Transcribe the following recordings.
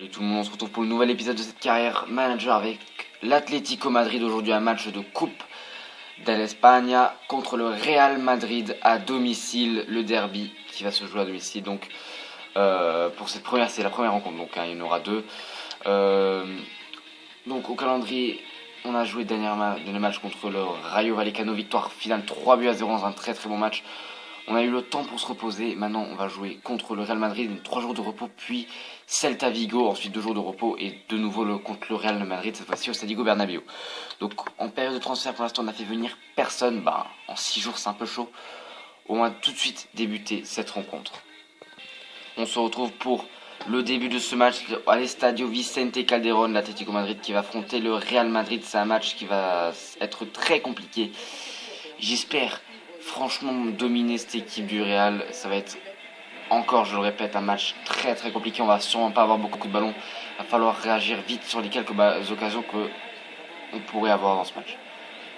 Salut tout le monde, on se retrouve pour le nouvel épisode de cette carrière manager avec l'Atlético Madrid. Aujourd'hui un match de Coupe de l'Espagne contre le Real Madrid à domicile, le derby qui va se jouer à domicile. Donc pour cette première, c'est la première rencontre, donc il y en aura deux. Donc au calendrier, on a joué dernier match contre le Rayo Vallecano, victoire finale 3-0 dans un très très bon match. On a eu le temps pour se reposer. Maintenant, on va jouer contre le Real Madrid. 3 jours de repos, puis Celta Vigo. Ensuite, 2 jours de repos et de nouveau contre le Real Madrid, cette fois-ci au Stade Bernabéu. Donc, en période de transfert, pour l'instant, on n'a fait venir personne. En 6 jours, c'est un peu chaud. On va tout de suite débuter cette rencontre. On se retrouve pour le début de ce match à l'Estadio Vicente Calderón, l'Atlético Madrid qui va affronter le Real Madrid. C'est un match qui va être très compliqué. J'espère franchement dominer cette équipe du Real. Ça va être encore, je le répète, un match très très compliqué. On va sûrement pas avoir beaucoup de ballons. Il va falloir réagir vite sur les quelques occasions qu'on pourrait avoir dans ce match.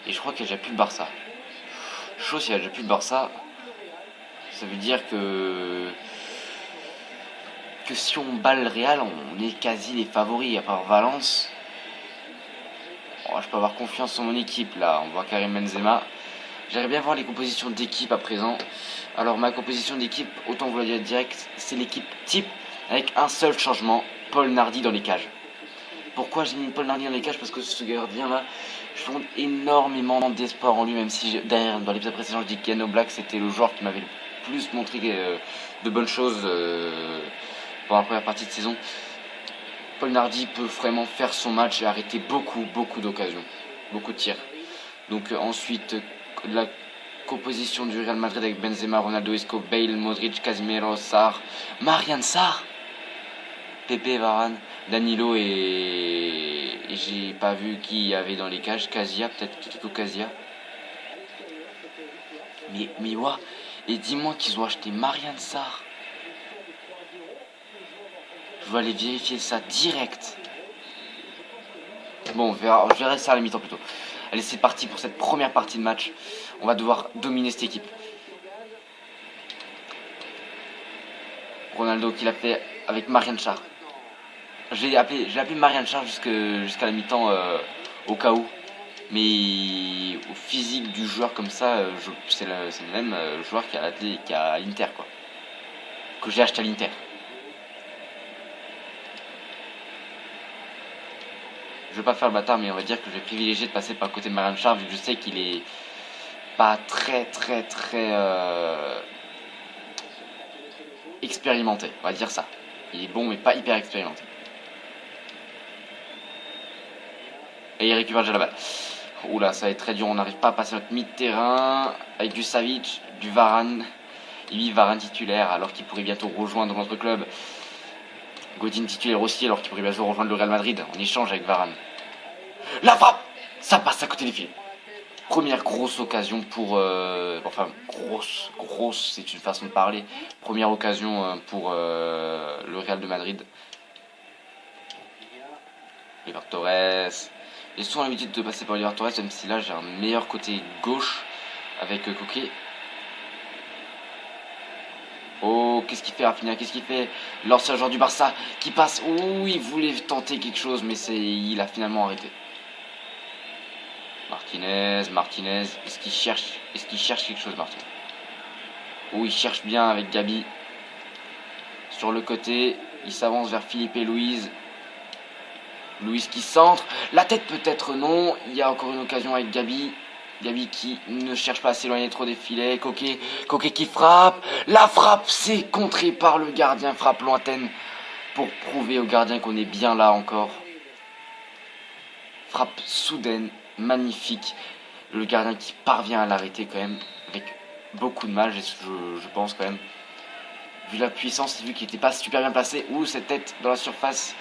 Et je crois qu'il n'y a déjà plus de Barça. Chaud, s'il n'y a déjà plus de Barça, ça veut dire que si on bat le Real, on est quasi les favoris. À part Valence, je peux avoir confiance en mon équipe là. On voit Karim Benzema. J'aimerais bien voir les compositions d'équipe à présent. Alors ma composition d'équipe, autant vous le dire direct, c'est l'équipe type avec un seul changement, Paul Nardi dans les cages. Pourquoi j'ai mis Paul Nardi dans les cages? Parce que ce gardien là, je fonde énormément d'espoir en lui, même si derrière, dans l'épisode précédent, je dis que Yann Oblak c'était le joueur qui m'avait le plus montré de bonnes choses pendant la première partie de saison. Paul Nardi peut vraiment faire son match et arrêter beaucoup d'occasions, beaucoup de tirs. Donc ensuite, la composition du Real Madrid avec Benzema, Ronaldo, Isco, Bale, Modric, Casemiro, Sarr, Marian Sarr, Pepe, Varane, Danilo et j'ai pas vu qui y avait dans les cages. Casia, peut-être Kiko Casia. Mais ouais, et dis-moi qu'ils ont acheté Marian Sarr. Je vais aller vérifier ça direct. Bon, je verrai ça à la mi-temps plutôt. Allez, c'est parti pour cette première partie de match. On va devoir dominer cette équipe. Ronaldo qui l'a fait avec Marian Sarr. J'ai appelé Marian Sarr jusqu'à la mi-temps au cas où. Mais au physique du joueur comme ça, c'est le même joueur qui a l'Inter quoi. Que j'ai acheté à l'Inter. Je vais pas faire le bâtard, mais on va dire que je vais privilégier de passer par le côté de Marian Sarr, vu que je sais qu'il est pas très expérimenté, on va dire ça. Il est bon, mais pas hyper expérimenté. Et il récupère déjà la balle. Oula, ça va être très dur, on n'arrive pas à passer notre mi-terrain avec du Savic, du Varane. Et Varane titulaire, alors qu'il pourrait bientôt rejoindre notre club. Godin titulaire aussi, alors qu'il pourrait bientôt rejoindre le Real Madrid en échange avec Varane. La frappe, ça passe à côté des filets. Première grosse occasion pour... grosse, c'est une façon de parler. Première occasion pour le Real de Madrid. Oliver Torres. J'ai souvent l'habitude de passer par Oliver Torres, même si là j'ai un meilleur côté gauche avec Coquet. Oh, qu'est-ce qu'il fait Rafinha? Qu'est-ce qu'il fait? L'ancien joueur du Barça qui passe. Ouh, il voulait tenter quelque chose, mais il a finalement arrêté. Martinez. Est-ce qu'il cherche quelque chose, Martinez? Oh, il cherche bien avec Gabi. Sur le côté, il s'avance vers Philippe et Louise. Louise qui centre. La tête peut-être non. Il y a encore une occasion avec Gabi. Gabi qui ne cherche pas à s'éloigner trop des filets. Coquet qui frappe. La frappe, c'est contré par le gardien. Frappe lointaine pour prouver au gardien qu'on est bien là encore. Frappe soudaine, magnifique. Le gardien qui parvient à l'arrêter quand même avec beaucoup de mal, je pense quand même. Vu la puissance, vu qu'il n'était pas super bien placé. Ouh, cette tête dans la surface.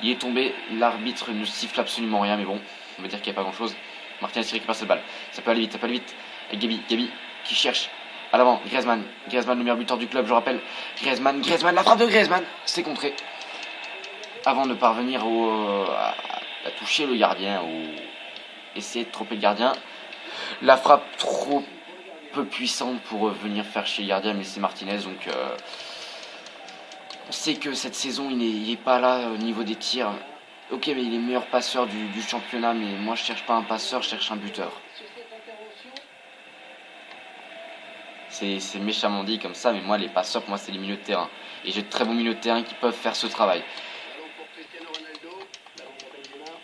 Il est tombé. L'arbitre ne siffle absolument rien, mais bon, on va dire qu'il n'y a pas grand-chose. Martinez qui récupère cette balle. Ça peut aller vite. Et Gabi qui cherche à l'avant. Griezmann, le meilleur buteur du club, je rappelle. Griezmann, la frappe de Griezmann. C'est contré. Avant de parvenir à toucher le gardien ou essayer de tromper le gardien. La frappe trop peu puissante pour venir faire chez le gardien, mais c'est Martinez. Donc On sait que cette saison, il est pas là au niveau des tirs. Ok, mais il est meilleur passeur du championnat, mais moi je cherche pas un passeur, je cherche un buteur. C'est méchamment dit comme ça, mais moi les passeurs, pour moi c'est les milieux de terrain. Et j'ai de très bons milieux de terrain qui peuvent faire ce travail.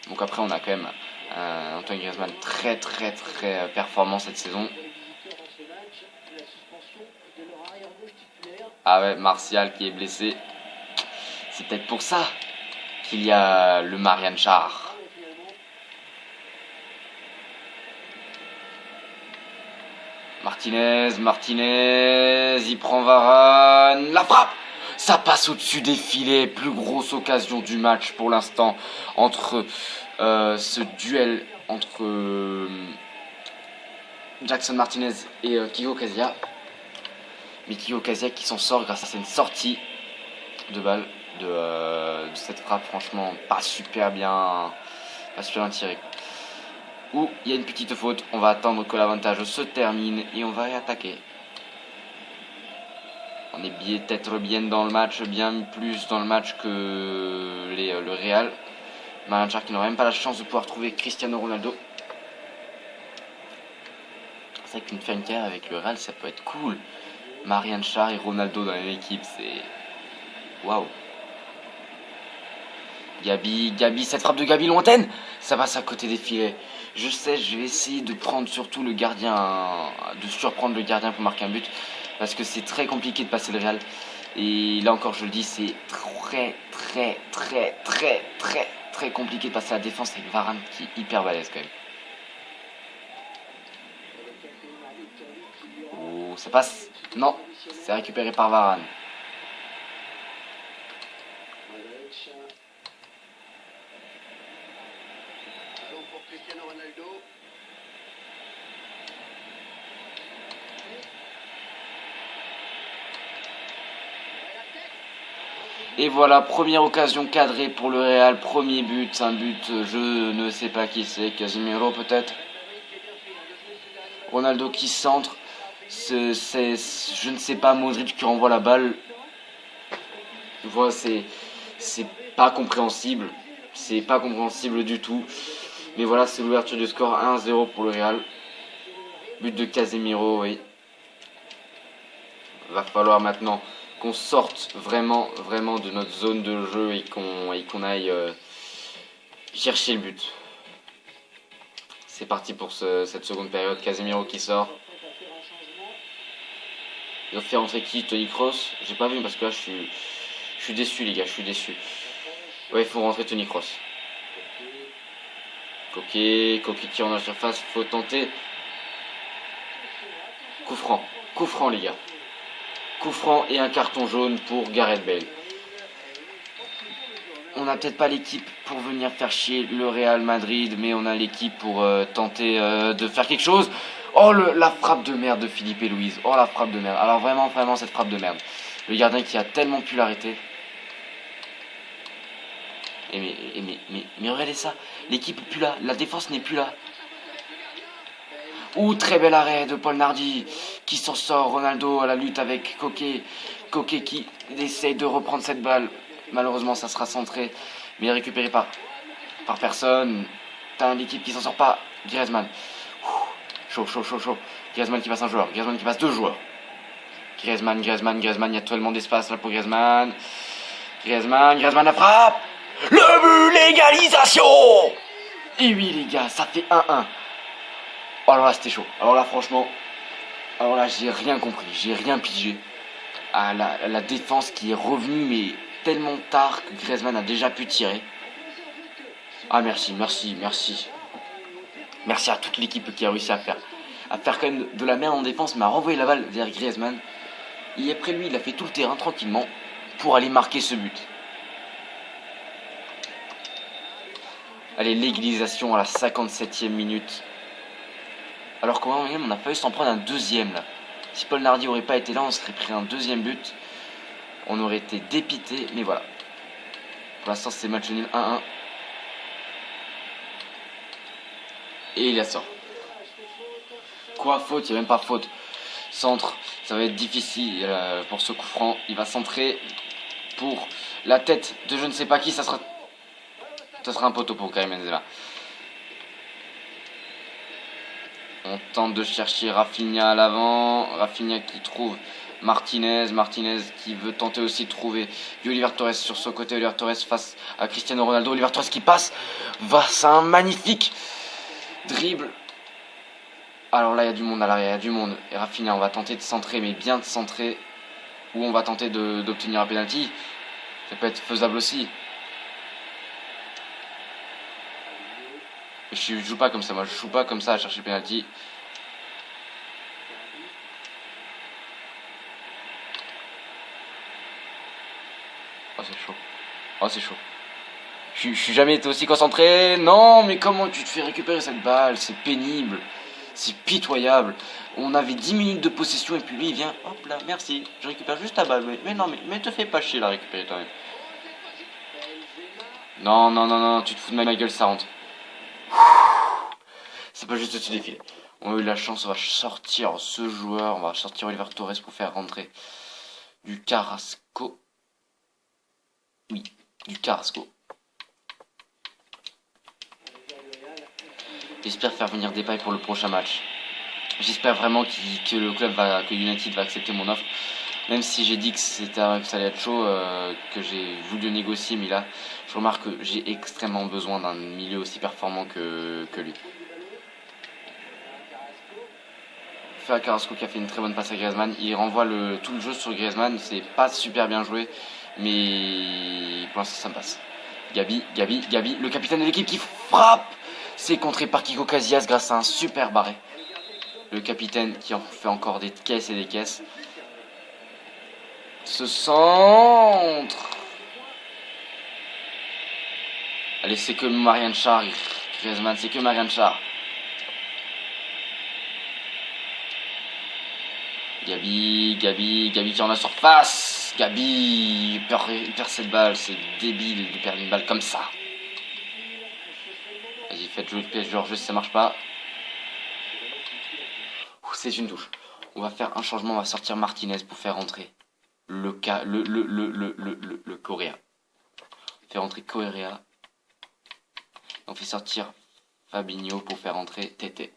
Donc après on a quand même Antoine Griezmann très performant cette saison. Ah ouais, Martial qui est blessé. C'est peut-être pour ça qu'il y a le Marian Char. Martinez, il prend Varane, la frappe. Ça passe au-dessus des filets, plus grosse occasion du match pour l'instant entre ce duel entre Jackson Martinez et Kiko Casilla. Mais Kiko Casilla qui s'en sort grâce à cette sortie de balle de cette frappe, franchement pas super bien tirée. Où il y a une petite faute, on va attendre que l'avantage se termine et on va réattaquer. On est peut-être bien dans le match, bien plus dans le match que le Real. Marian Char qui n'aura même pas la chance de pouvoir trouver Cristiano Ronaldo. C'est vrai qu'une faire une carrière avec le Real, ça peut être cool. Marian Char et Ronaldo dans la même équipe, c'est... Waouh. Gabi, cette frappe de Gabi lointaine, ça passe à côté des filets. Je sais, je vais essayer de prendre surtout le gardien, de surprendre le gardien pour marquer un but, parce que c'est très compliqué de passer le Real. Et là encore, je le dis, c'est très compliqué de passer la défense avec Varane qui est hyper balèze quand même. Oh, ça passe. Non, c'est récupéré par Varane. Et voilà, première occasion cadrée pour le Real, premier but, un but, je ne sais pas qui c'est, Casemiro peut-être. Ronaldo qui centre, je ne sais pas, Modric qui renvoie la balle. Voilà, c'est pas compréhensible, c'est pas compréhensible du tout. Mais voilà, c'est l'ouverture du score 1-0 pour le Real. But de Casemiro, oui. Va falloir maintenant qu'on sorte vraiment de notre zone de jeu et qu'on aille chercher le but. C'est parti pour cette seconde période. Casemiro qui sort. Il va faire entrer qui? Toni Kroos? J'ai pas vu parce que là je suis déçu les gars, je suis déçu. Ouais, il faut rentrer Toni Kroos. Coquet qui rentre dans la surface, faut tenter. Coup franc les gars. Coup franc et un carton jaune pour Gareth Bale. On n'a peut-être pas l'équipe pour venir faire chier le Real Madrid, mais on a l'équipe pour tenter de faire quelque chose. Oh, la frappe de merde de Philippe et Louise. Oh, la frappe de merde. Alors vraiment cette frappe de merde. Le gardien qui a tellement pu l'arrêter. Mais regardez ça. L'équipe n'est plus là. La défense n'est plus là. Ouh, très bel arrêt de Paul Nardi qui s'en sort. Ronaldo à la lutte avec Coquet. Coquet qui essaye de reprendre cette balle. Malheureusement, ça sera centré, mais récupéré par personne. T'as l'équipe qui s'en sort pas. Griezmann. Chaud. Griezmann qui passe un joueur. Griezmann qui passe deux joueurs. Griezmann. Il y a tellement d'espace là pour Griezmann. Griezmann la frappe. Le but, l'égalisation. Et oui, les gars, ça fait 1-1. Oh, alors là, c'était chaud. Alors là, franchement, j'ai rien compris. J'ai rien pigé. Ah, la défense qui est revenue, mais tellement tard que Griezmann a déjà pu tirer. Ah, merci. Merci à toute l'équipe qui a réussi à faire quand même de la merde en défense, mais à renvoyer la balle vers Griezmann. Et après lui, il a fait tout le terrain tranquillement pour aller marquer ce but. Allez, l'égalisation à la 57e minute. Alors quand même, on a failli s'en prendre un deuxième là. Si Paul Nardi aurait pas été là, on serait pris un deuxième but. On aurait été dépité, mais voilà. Pour l'instant, c'est match nul 1-1. Et il la sort. Quoi, faute? Il n'y a même pas faute. Centre, ça va être difficile pour ce coup franc. Il va centrer. pour la tête de je ne sais pas qui. Ça sera un poteau pour Karim Benzema. On tente de chercher Rafinha à l'avant. Rafinha qui trouve Martinez. Martinez qui veut tenter aussi de trouver Oliver Torres sur son côté. Oliver Torres face à Cristiano Ronaldo. Oliver Torres qui passe. C'est un magnifique dribble. Alors là, il y a du monde à l'arrière. Il y a du monde. Et Rafinha, on va tenter de centrer, mais bien de centrer. Ou on va tenter d'obtenir un penalty. Ça peut être faisable aussi. Je joue pas comme ça, moi je joue pas comme ça à chercher penalty. Oh c'est chaud. Oh c'est chaud. Je suis jamais été aussi concentré. Non mais comment tu te fais récupérer cette balle? C'est pénible. C'est pitoyable. On avait 10 minutes de possession et puis lui il vient. Hop là, merci. Je récupère juste ta balle. Mais non mais te fais pas chier la récupérer toi même. Non, non, non, non, tu te fous de ma gueule, ça rentre. C'est pas juste au-dessus des filets. On a eu la chance, on va sortir ce joueur, on va sortir Oliver Torres pour faire rentrer du Carrasco. Oui, du Carrasco. J'espère faire venir Depay pour le prochain match. J'espère vraiment que le club que United va accepter mon offre. Même si j'ai dit que ça allait être chaud, que j'ai voulu négocier, mais là, je remarque que j'ai extrêmement besoin d'un milieu aussi performant que lui. À Carrasco qui a fait une très bonne passe à Griezmann. Il renvoie tout le jeu sur Griezmann. C'est pas super bien joué, mais pour l'instant ça me passe. Gabi, le capitaine de l'équipe qui frappe. C'est contré par Kiko Casillas grâce à un super barré. Le capitaine qui en fait encore des caisses et des caisses. Ce centre. Allez, c'est que Marian Char. Griezmann, c'est que Marian Char. Gabi qui est en la surface. Gabi, il perd cette balle, c'est débile de perdre une balle comme ça. Vas-y, faites jouer le piège Georges si ça marche pas. C'est une touche. On va faire un changement, on va sortir Martinez pour faire rentrer le Correa. On fait rentrer Correa. On fait sortir Fabinho pour faire rentrer Tete.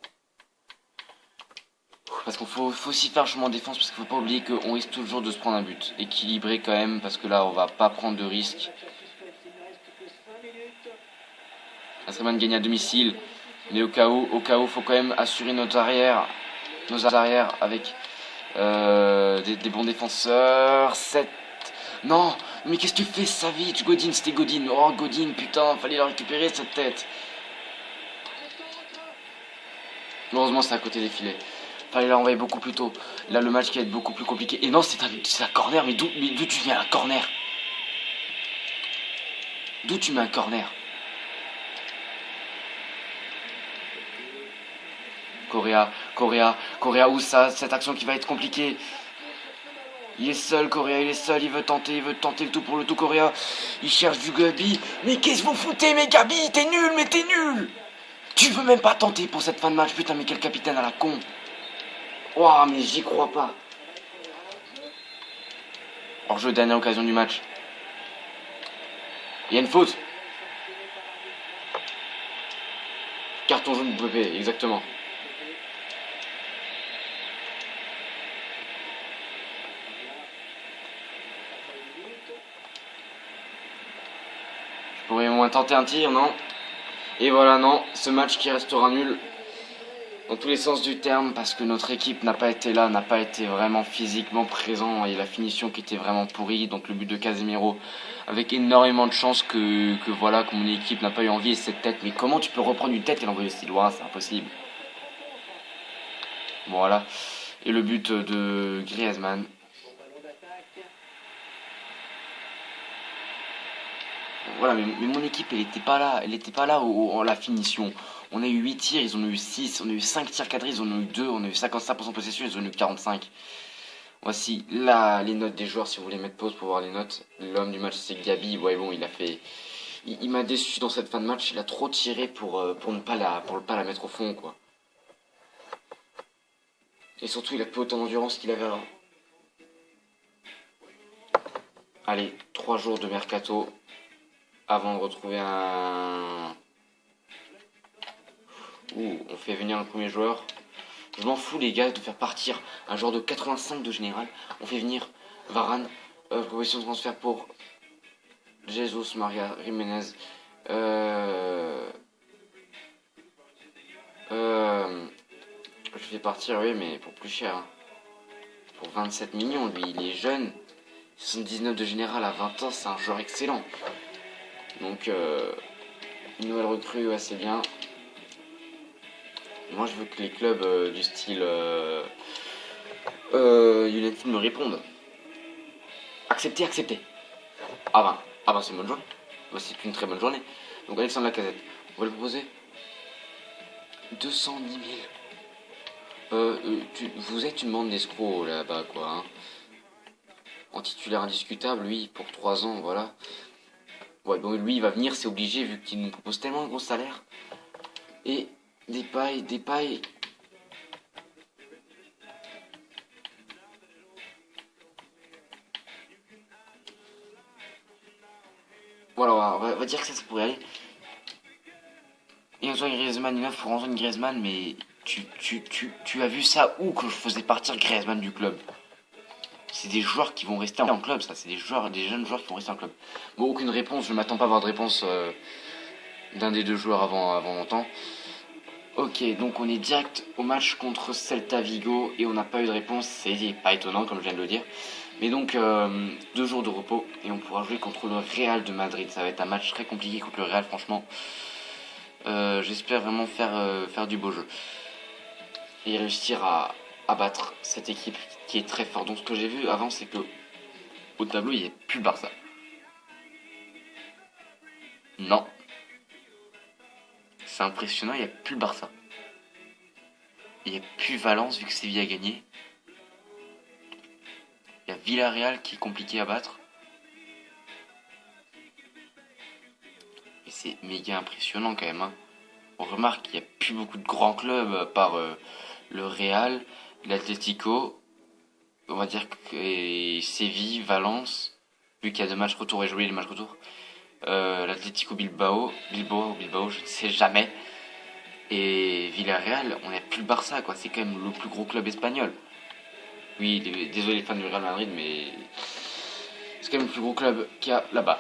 Parce qu'il faut aussi faire un changement de défense, parce qu'il ne faut pas oublier qu'on risque toujours de se prendre un but. Équilibré quand même, parce que là on va pas prendre de risques. Asreman gagne à domicile, mais au cas où, faut quand même assurer nos arrières avec des bons défenseurs. 7. Non, mais qu'est-ce que tu fais, Savic? Godin, c'était Godin. Oh Godin, putain, fallait la récupérer cette tête. Heureusement c'est à côté des filets. Fallait l'envoyer beaucoup plus tôt. Là, le match qui va être beaucoup plus compliqué. Et non, c'est un corner. Mais d'où tu viens un corner? D'où tu mets un corner? Correa, où ça? Cette action qui va être compliquée. Il est seul, Correa, il est seul. Il veut tenter le tout pour le tout, Correa. Il cherche du Gabi. Mais qu'est-ce que vous foutez, mais Gabi? T'es nul, mais t'es nul! Tu veux même pas tenter pour cette fin de match? Putain, mais quel capitaine à la con! Ouah, mais j'y crois pas. Hors-jeu, dernière occasion du match. Il y a une faute. Carton jaune de Pepe, exactement. Je pourrais au moins tenter un tir, non? Et voilà, non. Ce match qui restera nul. Dans tous les sens du terme, parce que notre équipe n'a pas été là, n'a pas été vraiment physiquement présent, et la finition qui était vraiment pourrie, donc le but de Casemiro, avec énormément de chance que voilà, que mon équipe n'a pas eu envie, et cette tête, mais comment tu peux reprendre une tête et l'envoyer aussi loin? C'est impossible. Voilà, et le but de Griezmann. Voilà, mais mon équipe, elle était pas là en la finition. On a eu 8 tirs, ils en ont eu 6, on a eu 5 tirs cadrés, ils en ont eu 2, on a eu 55% de possession, ils en ont eu 45. Voici là les notes des joueurs, si vous voulez mettre pause pour voir les notes. L'homme du match, c'est Gabi. Ouais, bon, il a fait... Il m'a déçu dans cette fin de match, il a trop tiré pour ne pas la mettre au fond, quoi. Et surtout, il a pas autant d'endurance qu'il avait avant. Allez, 3 jours de mercato avant de retrouver un... Ouh, on fait venir le premier joueur. Je m'en fous les gars de faire partir un joueur de 85 de général. On fait venir Varane. Proposition de transfert pour Jesus Maria Jiménez. Je fais partir, oui, mais pour plus cher. Hein. Pour 27 millions, lui, il est jeune. 79 de général à 20 ans, c'est un joueur excellent. Donc, une nouvelle recrue assez bien. Moi, je veux que les clubs du style United me répondent. Acceptez, acceptez. Ah ben c'est une bonne journée. Bah, c'est une très bonne journée. Donc Alexandre Lacazette, on va le proposer 210 000. Vous êtes une bande d'escrocs là-bas, quoi. Hein. En titulaire indiscutable, lui, pour 3 ans, voilà. Ouais, bon, lui, il va venir, c'est obligé, vu qu'il nous propose tellement de gros salaires. Et Depay. Voilà, on va dire que ça pourrait aller. Et Antoine Griezmann, il est là pour Antoine Griezmann, mais tu as vu ça où que je faisais partir Griezmann du club? C'est des joueurs qui vont rester en club, ça. C'est des jeunes joueurs qui vont rester en club. Bon, aucune réponse. Je m'attends pas à avoir de réponse d'un des deux joueurs avant longtemps. Ok, donc on est direct au match contre Celta Vigo et on n'a pas eu de réponse. C'est pas étonnant, comme je viens de le dire. Mais donc, 2 jours de repos et on pourra jouer contre le Real de Madrid. Ça va être un match très compliqué contre le Real, franchement. J'espère vraiment faire du beau jeu et réussir à battre cette équipe qui est très forte. Donc ce que j'ai vu avant, c'est que au tableau, il n'y a plus le Barça. Non. C'est impressionnant, il n'y a plus le Barça. Il n'y a plus Valence vu que Séville a gagné. Il y a Villarreal qui est compliqué à battre. Et c'est méga impressionnant quand même. Hein. On remarque qu'il n'y a plus beaucoup de grands clubs à part le Real, l'Atlético. On va dire que Séville, Valence, vu qu'il y a 2 matchs retour et jouer les matchs retour. L'Atlético Bilbao, je ne sais jamais. Et Villarreal, on n'a plus le Barça, quoi. C'est quand même le plus gros club espagnol. Oui, désolé les fans du Real Madrid, mais c'est quand même le plus gros club qu'il y a là-bas.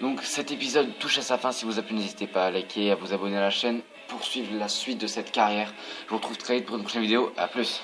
Donc cet épisode touche à sa fin. Si vous avez plu, n'hésitez pas à liker, à vous abonner à la chaîne pour suivre la suite de cette carrière. Je vous retrouve très vite pour une prochaine vidéo. A plus.